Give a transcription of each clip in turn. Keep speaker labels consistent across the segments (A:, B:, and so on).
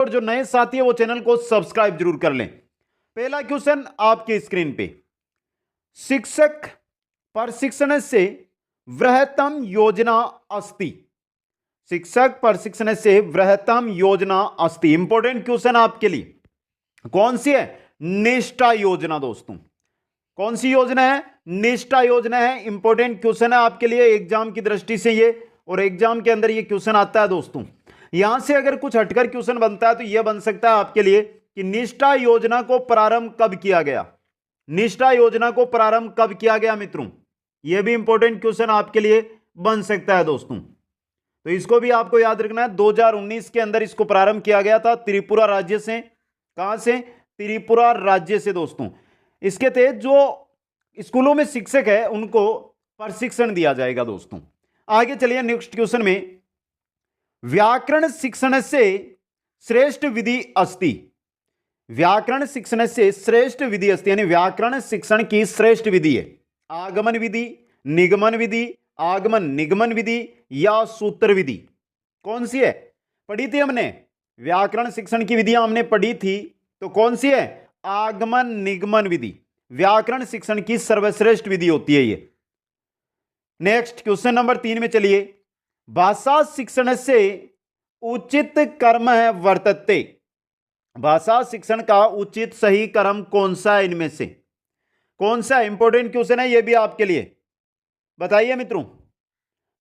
A: और जो नए साथी है वो चैनल को सब्सक्राइब जरूर कर लें। पहला क्वेश्चन आपके स्क्रीन पे, शिक्षक प्रशिक्षण से वृहत्तम योजना अस्ति। शिक्षक प्रशिक्षण से वृहत्तम योजना अस्ति, इंपॉर्टेंट क्वेश्चन आपके लिए। कौन सी है? निष्ठा योजना दोस्तों। कौन सी योजना है? निष्ठा योजना है। इंपॉर्टेंट क्वेश्चन है आपके लिए एग्जाम की दृष्टि से ये, और एग्जाम के अंदर ये क्वेश्चन आता है दोस्तों। यहां से अगर कुछ हटकर क्वेश्चन बनता है तो यह बन सकता है आपके लिए कि निष्ठा योजना को प्रारंभ कब किया गया। निष्ठा योजना को प्रारंभ कब किया गया मित्रों, यह भी इंपॉर्टेंट क्वेश्चन आपके लिए बन सकता है दोस्तों। तो इसको भी आपको याद रखना है। 2019 के अंदर इसको प्रारंभ किया गया था त्रिपुरा राज्य से। कहां से? त्रिपुरा राज्य से दोस्तों। इसके तहत जो स्कूलों में शिक्षक है उनको प्रशिक्षण दिया जाएगा दोस्तों। आगे चलिए नेक्स्ट क्वेश्चन में, व्याकरण शिक्षण से श्रेष्ठ विधि अस्ति। व्याकरण शिक्षण से श्रेष्ठ विधि अस्ति, यानी व्याकरण शिक्षण की श्रेष्ठ विधि है आगमन विधि, निगमन विधि, आगमन निगमन विधि या सूत्र विधि। कौन सी है? पढ़ी थी हमने व्याकरण शिक्षण की विधियां हमने पढ़ी थी, तो कौन सी है? आगमन निगमन विधि व्याकरण शिक्षण की सर्वश्रेष्ठ विधि होती है ये। नेक्स्ट क्वेश्चन नंबर 3 में चलिए, भाषा शिक्षण से उचित कर्म है वर्तते। भाषा शिक्षण का उचित सही कर्म कौन सा है? इनमें से कौन सा? इंपॉर्टेंट क्वेश्चन है ये भी आपके लिए। बताइए मित्रों।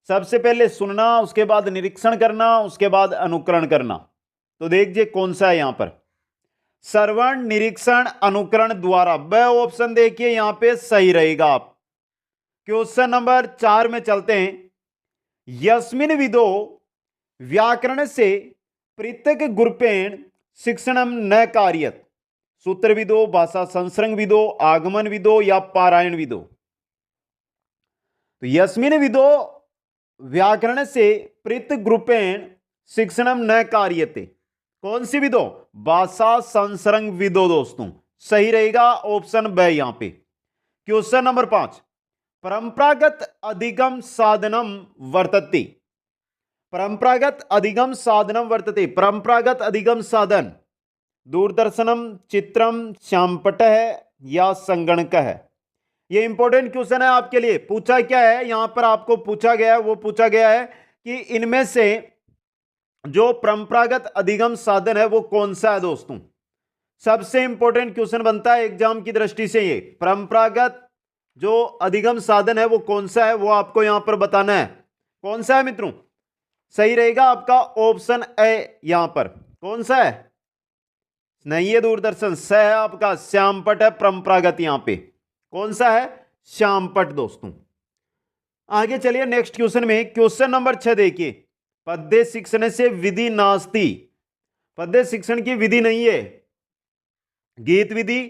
A: सबसे पहले सुनना, उसके बाद निरीक्षण करना, उसके बाद अनुकरण करना। तो देखिए कौन सा है यहां पर, श्रवण निरीक्षण अनुकरण द्वारा। ब ऑप्शन देखिए यहां पे सही रहेगा। आप क्वेश्चन नंबर 4 में चलते हैं, यस्मिन विदो व्याकरण से पृथक गुरुपेण शिक्षणम न कार्यत। सूत्र विदो, भाषा संसर्ग विदो, आगमन विदो या पारायण विदो। तो यस्मिन विदो व्याकरण से पृथक गुरुपेण शिक्षणम न कार्यते। कौन सी विदो? भाषा संसर्ग विदो दोस्तों। सही रहेगा ऑप्शन ब यहां पे। क्वेश्चन नंबर 5, परंपरागत अधिगम साधनम वर्तते। परंपरागत अधिगम साधनम वर्तते। परंपरागत अधिगम साधन दूरदर्शनम, चित्रम, श्यामपट है या संगणक है। यह इंपॉर्टेंट क्वेश्चन है आपके लिए। पूछा क्या है यहां पर, आपको पूछा गया है, वो पूछा गया है कि इनमें से जो परंपरागत अधिगम साधन है वो कौन सा है दोस्तों। सबसे इंपॉर्टेंट क्वेश्चन बनता है एग्जाम की दृष्टि से ये, परंपरागत जो अधिगम साधन है वो कौन सा है, वो आपको यहां पर बताना है। कौन सा है मित्रों? सही रहेगा आपका ऑप्शन ए यहां पर। कौन सा है? नहीं है दूरदर्शन, स है आपका, श्यामपट है परंपरागत यहां पे। कौन सा है? श्यामपट दोस्तों। आगे चलिए नेक्स्ट क्वेश्चन में, क्वेश्चन नंबर 6 देखिए, पद्य शिक्षण से विधि नास्ति। पद्य शिक्षण की विधि नहीं है। गीत विधि,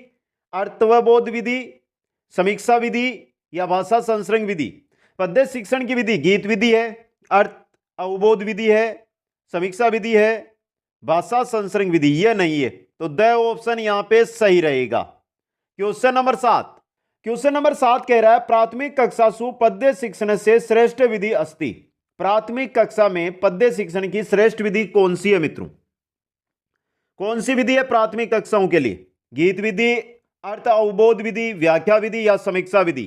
A: अर्थवबोध विधि, समीक्षा विधि या भाषा संसर्ग विधि। पद्य शिक्षण की विधि गीत विधि है, अर्थ अवबोध विधि है, समीक्षा विधि है, भाषा संसर्ग विधि यह नहीं है। तो द ऑप्शन यहां पे सही रहेगा। क्वेश्चन नंबर 7, क्वेश्चन नंबर 7 कह रहा है, प्राथमिक कक्षा सु पद्य शिक्षण से श्रेष्ठ विधि अस्ति। प्राथमिक कक्षा में पद्य शिक्षण की श्रेष्ठ विधि कौन सी है मित्रों? कौन सी विधि है प्राथमिक कक्षाओं के लिए? गीत विधि, अर्थ अवबोध विधि, व्याख्या विधि या समीक्षा विधि।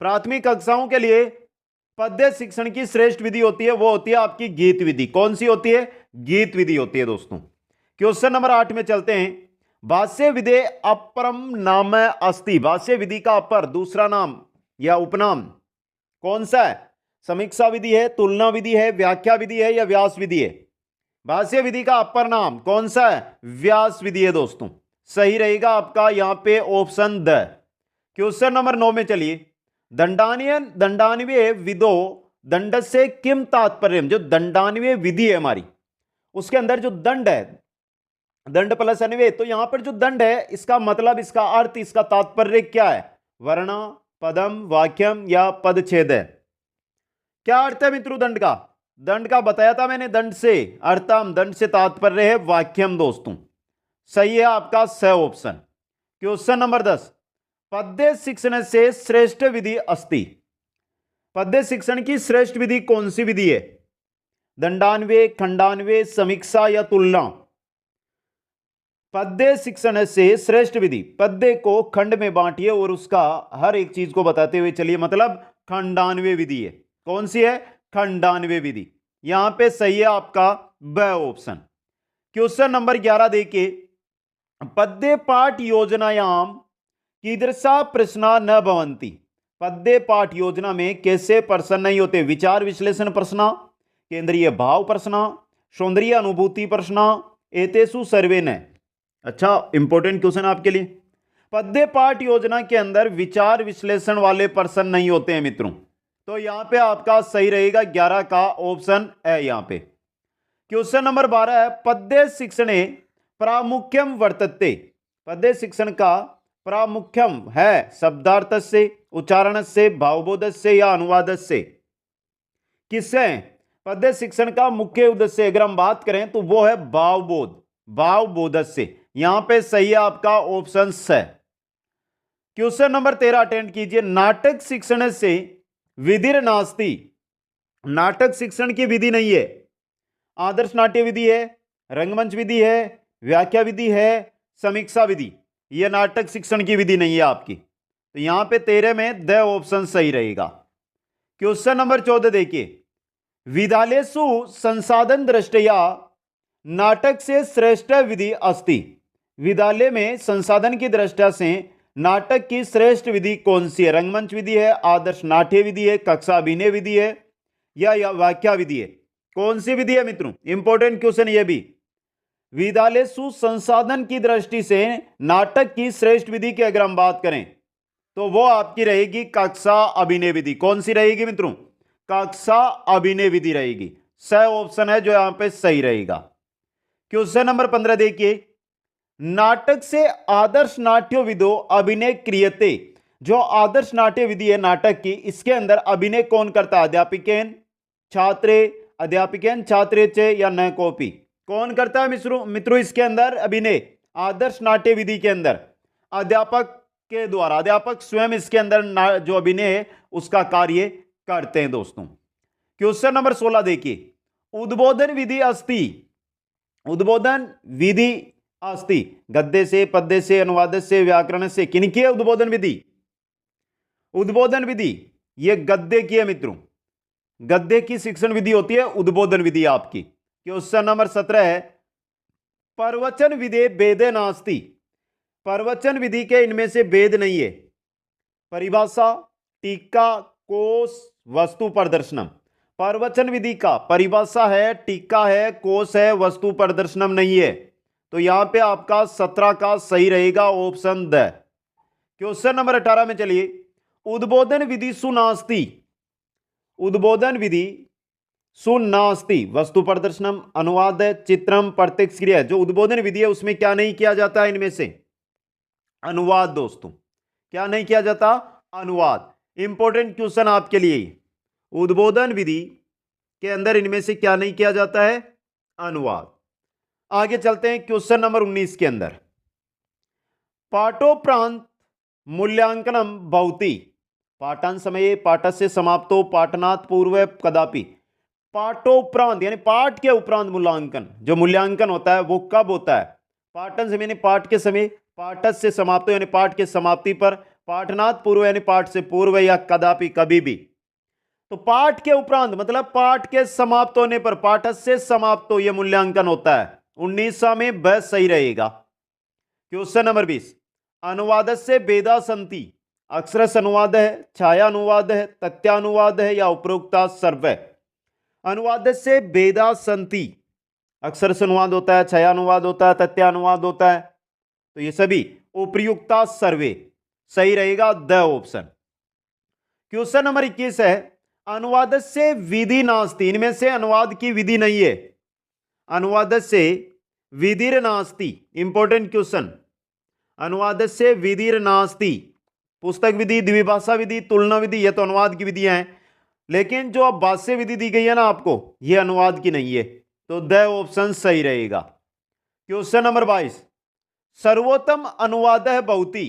A: प्राथमिक कक्षाओं के लिए पद्य शिक्षण की श्रेष्ठ विधि होती है, वो होती है आपकी गीत विधि। कौन सी होती है? गीत विधि होती है दोस्तों। क्वेश्चन नंबर 8 में चलते हैं, भाष्य विधि अपरम नाम अस्ति। भाष्य विधि का अपर दूसरा नाम या उपनाम कौन सा है? समीक्षा विधि है, तुलना विधि है, व्याख्या विधि है या व्यास विधि है। भाष्य विधि का अपर नाम कौन सा है? व्यास विधि है दोस्तों। सही रहेगा आपका यहां पे ऑप्शन द। क्वेश्चन नंबर 9 में चलिए, दंडान्वय विदो दंड से किम तात्पर्य। जो दंडान्वय विधि है हमारी, उसके अंदर जो दंड है, दंड प्लस अन्वय, तो यहां पर जो दंड है इसका मतलब, इसका अर्थ, इसका तात्पर्य क्या है? वर्ण, पदम, वाक्यम या पदछेद है। क्या अर्थ है मित्रों दंड का? दंड का बताया था मैंने, दंड से अर्थम, दंड से तात्पर्य है वाक्यम दोस्तों। सही है आपका स ऑप्शन। क्वेश्चन नंबर 10, पद्य शिक्षण से श्रेष्ठ विधि अस्ति। पद्य शिक्षण की श्रेष्ठ विधि कौन सी विधि है? दंडान्वय, खंडान्वय, समीक्षा या तुलना। पद्य शिक्षण से श्रेष्ठ विधि, पद्य को खंड में बांटिए और उसका हर एक चीज को बताते हुए चलिए, मतलब खंडान्वय विधि है। कौन सी है? खंडान्वय विधि। यहां पे सही है आपका ब ऑप्शन। क्वेश्चन नंबर 11 देखिए, पद्य पाठ योजनायाम कीदृशा प्रश्ना न भवंती। पद्य पाठ योजना में कैसे प्रश्न नहीं होते? विचार विश्लेषण प्रश्न, केंद्रीय भाव प्रश्न, सौंदर्य अनुभूति प्रश्न, एतेषु सर्वे न। अच्छा, इंपॉर्टेंट क्वेश्चन आपके लिए। पद्य पाठ योजना के अंदर विचार विश्लेषण वाले प्रश्न नहीं होते हैं मित्रों, तो यहां पे आपका सही रहेगा 11 का ऑप्शन है यहां पे। क्वेश्चन नंबर 12 है, पद्य शिक्षणे प्रामुख्यम वर्तते। पद्य शिक्षण का प्रामुख्यम है शब्दार्थ से, उच्चारण से, भावबोध से या अनुवाद से? किससे? पद्य शिक्षण का मुख्य उद्देश्य अगर हम बात करें तो वो है भावबोध, भावबोध से। यहां पे सही है आपका ऑप्शन है। क्वेश्चन नंबर 13 अटेंड कीजिए, नाटक शिक्षण से विधिर नास्ति। नाटक शिक्षण की विधि नहीं है। आदर्श नाट्य विधि है, रंगमंच विधि है, व्याख्या विधि है, समीक्षा विधि। यह नाटक शिक्षण की विधि नहीं है आपकी, तो यहां पे 13 में द ऑप्शन सही रहेगा। क्वेश्चन नंबर 14 देखिए, विद्यालयेषु संसाधन दृष्टया नाटक से श्रेष्ठ विधि अस्ति। विद्यालय में संसाधन की दृष्टि से नाटक की श्रेष्ठ विधि कौन सी है? रंगमंच विधि है, आदर्श नाट्य विधि है, कक्षा अभिनय विधि है या व्याख्या विधि है? कौन सी विधि है मित्रों? इंपॉर्टेंट क्वेश्चन ये भी। विद्यालय सुसंसाधन की दृष्टि से नाटक की श्रेष्ठ विधि की अगर हम बात करें तो वो आपकी रहेगी कक्षा अभिनय विधि। कौन सी रहेगी मित्रों? कक्षा अभिनय विधि रहेगी। सही ऑप्शन है जो यहां पे सही रहेगा। क्वेश्चन नंबर 15 देखिए, नाटक से आदर्श नाट्य विदो अभिनय क्रियते। जो आदर्श नाट्य विधि है नाटक की, इसके अंदर अभिनय कौन करता है? अध्यापिकेन, छात्रे, अध्यापिकेन, छात्रे चे या न कॉपी? कौन करता है मित्रों इसके अंदर अभिनय? आदर्श नाट्य विधि के अंदर अध्यापक के द्वारा, अध्यापक स्वयं इसके अंदर जो अभिनय है उसका कार्य करते हैं दोस्तों। क्वेश्चन नंबर 16 देखिए, उद्बोधन विधि अस्ति। उद्बोधन विधि अस्ति गद्य से, पद्य से, अनुवाद से, व्याकरण से। किनकी है उद्बोधन विधि? उद्बोधन विधि ये गद्य की है मित्रों, गद्य की शिक्षण विधि होती है उद्बोधन विधि आपकी। क्वेश्चन नंबर 17 है, प्रवचन विधि भेदे नास्ति। प्रवचन विधि के इनमें से भेद नहीं है। परिभाषा, टीका, कोश, वस्तु प्रदर्शनम। प्रवचन विधि का परिभाषा है, टीका है, कोश है, वस्तु प्रदर्शनम नहीं है। तो यहां पे आपका 17 का सही रहेगा ऑप्शन द। क्वेश्चन नंबर 18 में चलिए, उद्बोधन विधि सुनास्ति। उद्बोधन विधि सुनास्ति वस्तु प्रदर्शनम, अनुवाद, चित्रम, प्रत्यक्ष क्रिया। जो उद्बोधन विधि है उसमें क्या नहीं किया जाता है? इनमें से अनुवाद दोस्तों। क्या नहीं किया जाता? अनुवाद। इंपॉर्टेंट क्वेश्चन आपके लिए, उद्बोधन विधि के अंदर इनमें से क्या नहीं किया जाता है? अनुवाद। आगे चलते हैं क्वेश्चन नंबर 19 के अंदर, पाठोपरांत मूल्यांकनम भवति। पाठन समय पाठस्य समाप्तो पाठनात् पूर्व कदापि। पाठोपरांत यानी पाठ के उपरांत मूल्यांकन, जो मूल्यांकन होता है वो कब होता है? पाठन समय यानी पाठ के समय, पाठस्य समाप्तो यानी पाठ के समाप्ति पर, पाठनात् पूर्व यानी पाठ से पूर्व, या कदापि कभी भी। तो पाठ के उपरांत मतलब पाठ के समाप्त होने पर, पाठस्य समाप्तो ये मूल्यांकन होता है। 19 में ब सही रहेगा। क्वेश्चन नंबर 20, अनुवाद से भेदा संति। अक्षरश अनुवाद है, छाया अनुवाद है, तथ्यानुवाद है या उपरोक्ता सर्व? अनुवाद से भेदा संति, अक्षरश अनुवाद होता है, छाया अनुवाद होता है, तथ्यानुवाद होता है, तो ये सभी उपयुक्ता सर्वे सही रहेगा द ऑप्शन। क्वेश्चन नंबर 21 है, अनुवाद से विधि नास्ति। इनमें से अनुवाद की विधि नहीं है। अनुवाद से विधिर नास्ति, इंपॉर्टेंट क्वेश्चन। अनुवाद से विधिर नास्ति, पुस्तक विधि, द्विभाषा विधि, तुलना विधि, ये तो अनुवाद की विधियां हैं, लेकिन जो अब भाष्य विधि दी गई है ना आपको, ये अनुवाद की नहीं है, तो द ऑप्शन सही रहेगा। क्वेश्चन नंबर 22, सर्वोत्तम अनुवाद है बहुती।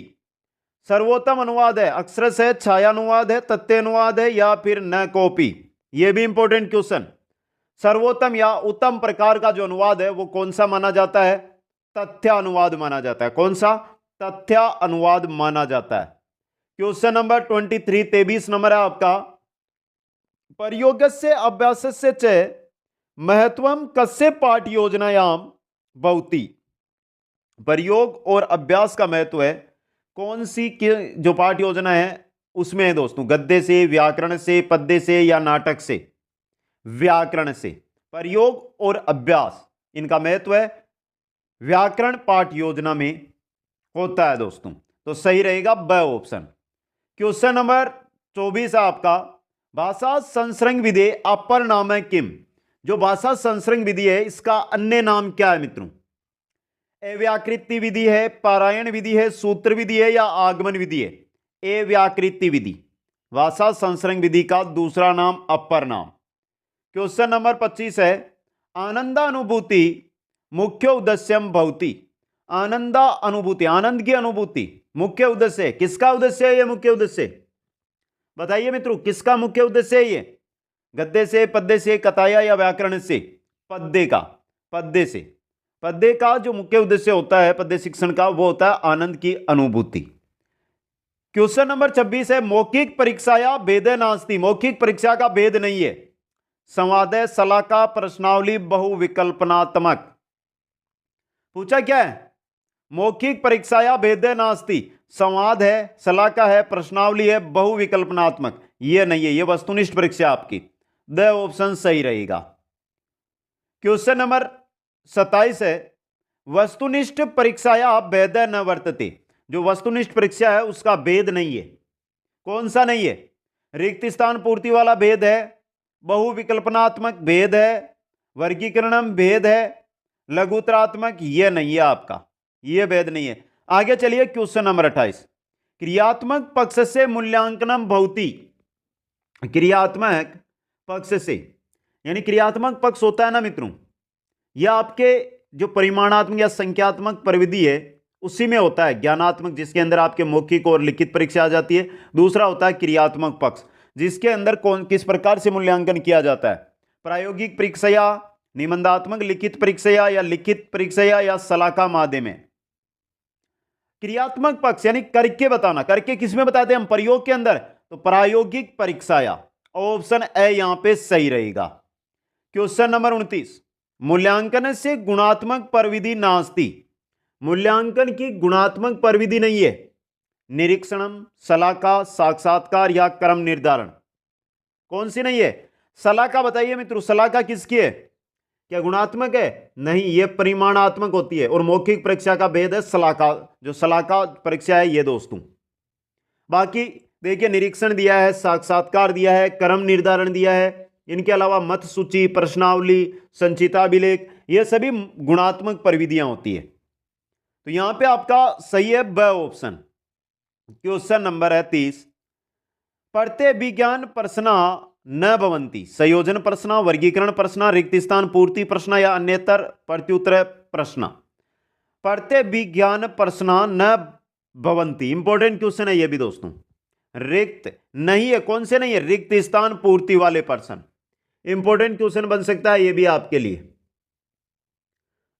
A: सर्वोत्तम अनुवाद है अक्षरश है, छाया अनुवाद है, तथ्य अनुवाद है या फिर न कॉपी? यह भी इंपॉर्टेंट क्वेश्चन। सर्वोत्तम या उत्तम प्रकार का जो अनुवाद है वो कौन सा माना जाता है? तथ्य अनुवाद माना जाता है। कौन सा? तथ्य अनुवाद माना जाता है। क्वेश्चन नंबर 23, 23 नंबर है आपका। प्रयोगस्य अभ्यासस्य च महत्वम कस्य पाठ योजनायां भवति। प्रयोग और अभ्यास का महत्व है कौन सी जो पाठ योजना है उसमें है दोस्तों? गद्य से, व्याकरण से, पद्य से या नाटक से? व्याकरण से। प्रयोग और अभ्यास इनका महत्व है व्याकरण पाठ योजना में होता है दोस्तों। तो सही रहेगा ब ऑप्शन। क्वेश्चन नंबर 24 है आपका। भाषा संसर्ग विधि अपर नाम है किम। जो भाषा संसर्ग विधि है इसका अन्य नाम क्या है मित्रों? अव्याकृति विधि है, पारायण विधि है, सूत्र विधि है या आगमन विधि है? अव्याकृति विधि भाषा संसर्ग विधि का दूसरा नाम, अपर नाम। क्वेश्चन नंबर 25 है। आनंदानुभूति मुख्य उद्देश्यम भवति। आनंदा अनुभूति, आनंद की अनुभूति मुख्य उद्देश्य है। किसका उद्देश्य है ये मुख्य उद्देश्य? बताइए मित्रों, किसका मुख्य उद्देश्य है ये? गद्य से, पद्य से, कथाया या व्याकरण से? पद्य का। पद्य से। पद्य का जो मुख्य उद्देश्य होता है पद्य शिक्षण का वो होता है आनंद की अनुभूति। क्वेश्चन नंबर 26 है। मौखिक परीक्षाया भेदे नास्ति। मौखिक परीक्षा का भेद नहीं है। संवादय, सलाका, प्रश्नावली, बहुविकल्पनात्मक। पूछा क्या है? मौखिक परीक्षाया भेदे नास्ति। संवाद है, सलाका है, प्रश्नावली है, बहुविकल्पनात्मक ये नहीं है। ये वस्तुनिष्ठ परीक्षा आपकी। द ऑप्शन सही रहेगा। क्वेश्चन नंबर 27 है। वस्तुनिष्ठ परीक्षाया भेद न वर्तते। जो वस्तुनिष्ठ परीक्षा है उसका भेद नहीं है। कौन सा नहीं है? रिक्त स्थान पूर्ति वाला भेद है, बहुविकल्पनात्मक भेद है, वर्गीकरणम भेद है, लघुतरात्मक ये नहीं है आपका, ये भेद नहीं है। आगे चलिए क्वेश्चन नंबर 28। क्रियात्मक पक्ष से मूल्यांकनम भवति। क्रियात्मक पक्ष से यानी क्रियात्मक पक्ष होता है ना मित्रों, यह आपके जो परिमाणात्मक या संख्यात्मक प्रविधि है उसी में होता है। ज्ञानात्मक जिसके अंदर आपके मौखिक और लिखित परीक्षा आ जाती है। दूसरा होता है क्रियात्मक पक्ष जिसके अंदर कौन किस प्रकार से मूल्यांकन किया जाता है। प्रायोगिक परीक्षा, निबंधात्मक लिखित परीक्षा या लिखित परीक्षा या सलाका माध्यम में। क्रियात्मक पक्ष यानी करके बताना। करके किसमें बताते हैं हम? प्रयोग के अंदर। तो प्रायोगिक परीक्षा ऑप्शन ए यहां पे सही रहेगा। Question number 29। मूल्यांकन से गुणात्मक प्रविधि नास्ति। मूल्यांकन की गुणात्मक प्रविधि नहीं है। निरीक्षणम, सलाका, साक्षात्कार या क्रम निर्धारण कौन सी नहीं है? सलाका बताइए मित्रों, सलाका किसकी है? क्या गुणात्मक है? नहीं, ये परिमाणात्मक होती है। और मौखिक परीक्षा का भेद है सलाका। जो सलाका परीक्षा है ये दोस्तों। बाकी देखिए निरीक्षण दिया है, साक्षात्कार दिया है, क्रम निर्धारण दिया है। इनके अलावा मत सूची, प्रश्नावली, संचिताभिलेख ये सभी गुणात्मक प्रविधियां होती है। तो यहां पे आपका सही है ब ऑप्शन। क्वेश्चन नंबर है 30। प्रत्यय विज्ञान प्रश्न न भवंती। संयोजन प्रश्न, वर्गीकरण प्रश्न, रिक्त स्थान पूर्ति प्रश्न या अन्यतर प्रत्युत्तर प्रश्न। प्रत्यय विज्ञान प्रश्न न भवंती इंपॉर्टेंट क्वेश्चन है ये भी दोस्तों। रिक्त नहीं है। कौन से नहीं है? रिक्त स्थान पूर्ति वाले प्रश्न इंपॉर्टेंट क्वेश्चन बन सकता है ये भी आपके लिए।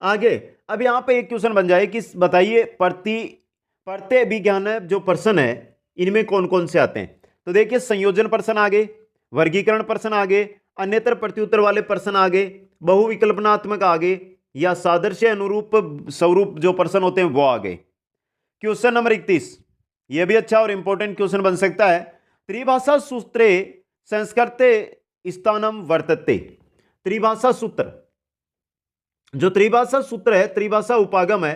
A: आगे अब यहां पे एक क्वेश्चन बन जाए कि बताइए प्रत्यय विज्ञान जो प्रश्न है इनमें कौन कौन से आते हैं। तो देखिए संयोजन प्रश्न आगे, वर्गीकरण प्रश्न आगे, अन्यतर प्रत्युत्तर वाले प्रश्न आगे, बहुविकल्पनात्मक आगे या सादृश्य अनुरूप स्वरूप जो प्रश्न होते हैं वो आगे। क्वेश्चन नंबर 31 यह भी अच्छा और इंपॉर्टेंट क्वेश्चन बन सकता है। त्रिभाषा सूत्रे संस्कृते स्थानम वर्तते। त्रिभाषा सूत्र, जो त्रिभाषा सूत्र है, त्रिभाषा उपागम है,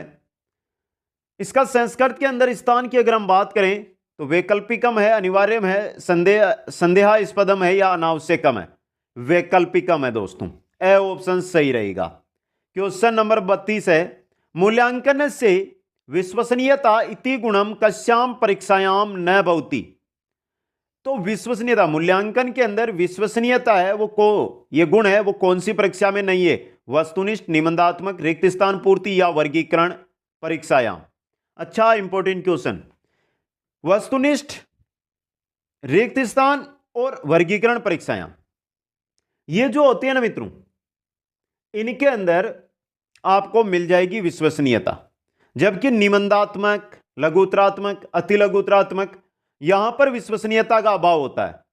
A: इसका संस्कृत के अंदर स्थान की अगर हम बात करें तो वैकल्पिकम है, अनिवार्यम है, संदेहास्पदम है या अनावश्यकम है? वैकल्पिकम है दोस्तों। ए ऑप्शन सही रहेगा। क्वेश्चन नंबर 32 है। मूल्यांकन से विश्वसनीयता इति गुणम कस्याम परीक्षायाम न भवति। तो विश्वसनीयता, मूल्यांकन के अंदर विश्वसनीयता है वो ये गुण है वो कौन सी परीक्षा में नहीं है? वस्तुनिष्ठ, निबंधात्मक, रिक्त स्थान पूर्ति या वर्गीकरण परीक्षायाम। अच्छा इंपॉर्टेंट क्वेश्चन। वस्तुनिष्ठ, रिक्त स्थान और वर्गीकरण परीक्षायाम ये जो होती है ना मित्रों, इनके अंदर आपको मिल जाएगी विश्वसनीयता। जबकि निबंधात्मक, लघुत्तरात्मक, अति लघुत्तरात्मक, यहां पर विश्वसनीयता का अभाव होता है।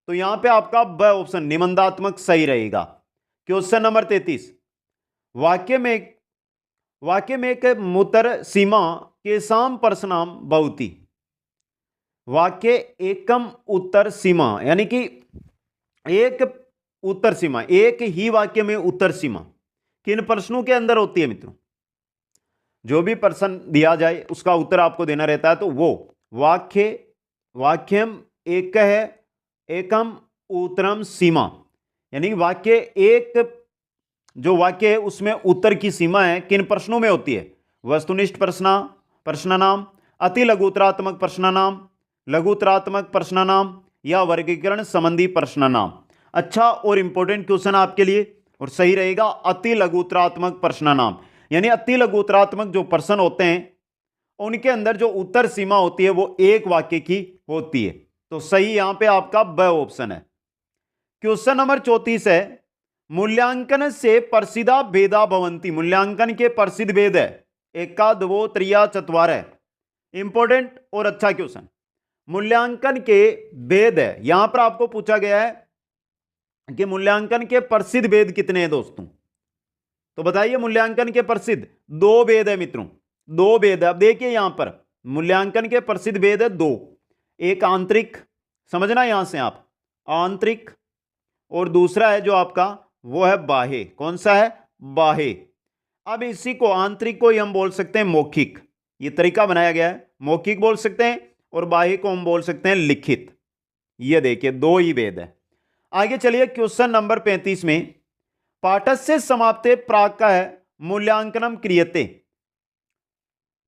A: तो यहां पे आपका ब ऑप्शन निबंधात्मक सही रहेगा। क्वेश्चन नंबर 33, वाक्य में एक मुतर सीमा के साम परसनाम बहुती। वाक्य एकम उत्तर सीमा यानी कि एक उत्तर सीमा, एक ही वाक्य में उत्तर सीमा किन प्रश्नों के अंदर होती है मित्रों? जो भी प्रश्न दिया जाए उसका उत्तर आपको देना रहता है। तो वो वाक्यम एक है एकम उत्तरम सीमा, यानी वाक्य एक जो वाक्य है उसमें उत्तर की सीमा है किन प्रश्नों में होती है? वस्तुनिष्ठ प्रश्न नाम, अति लघुत्तरात्मक प्रश्न नाम, लघुत्तरात्मक प्रश्न नाम या वर्गीकरण संबंधी प्रश्न नाम। अच्छा और इंपॉर्टेंट क्वेश्चन आपके लिए और सही रहेगा अति लघुत्तरात्मक प्रश्न नाम, यानी अति लघुत्तरात्मक जो प्रश्न होते हैं उनके अंदर जो उत्तर सीमा होती है वो एक वाक्य की होती है। तो सही यहां पे आपका ब ऑप्शन है। क्वेश्चन नंबर 34 है, मूल्यांकन से प्रसिद्धा भेदा भवंती। मूल्यांकन के प्रसिद्ध भेद है एका द्वो त्रिया चत्वारः। इंपॉर्टेंट और अच्छा क्वेश्चन। मूल्यांकन के भेद है, यहां पर आपको पूछा गया है कि मूल्यांकन के प्रसिद्ध भेद कितने हैं दोस्तों? तो बताइए मूल्यांकन के प्रसिद्ध दो भेद है मित्रों, दो भेद है। अब देखिए यहां पर मूल्यांकन के प्रसिद्ध भेद है दो, एक आंतरिक, समझना यहां से आप, आंतरिक, और दूसरा है जो आपका वो है बाह्य। कौन सा है? बाह्य। अब इसी को आंतरिक को ही हम बोल सकते हैं मौखिक, ये तरीका बनाया गया है, मौखिक बोल सकते हैं, और बाह्य को हम बोल सकते हैं लिखित। ये देखिए दो ही भेद है। आगे चलिए क्वेश्चन नंबर 35 में, पाठस्य समाप्ते प्राक का है मूल्यांकनम क्रियते।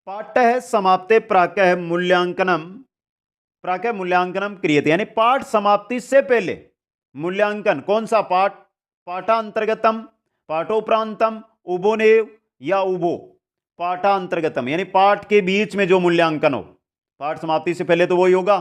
A: पाठ्य समाप्ते प्राक है मूल्यांकनम, प्राक है मूल्यांकनम क्रियते, यानी पाठ समाप्ति से पहले मूल्यांकन कौन सा पाठ? पाठांतर्गतम, पाठोपरांतम, उभोनेव या उभो। पाठांतर्गतम यानी पाठ के बीच में जो मूल्यांकन हो, पाठ समाप्ति से पहले तो वही होगा,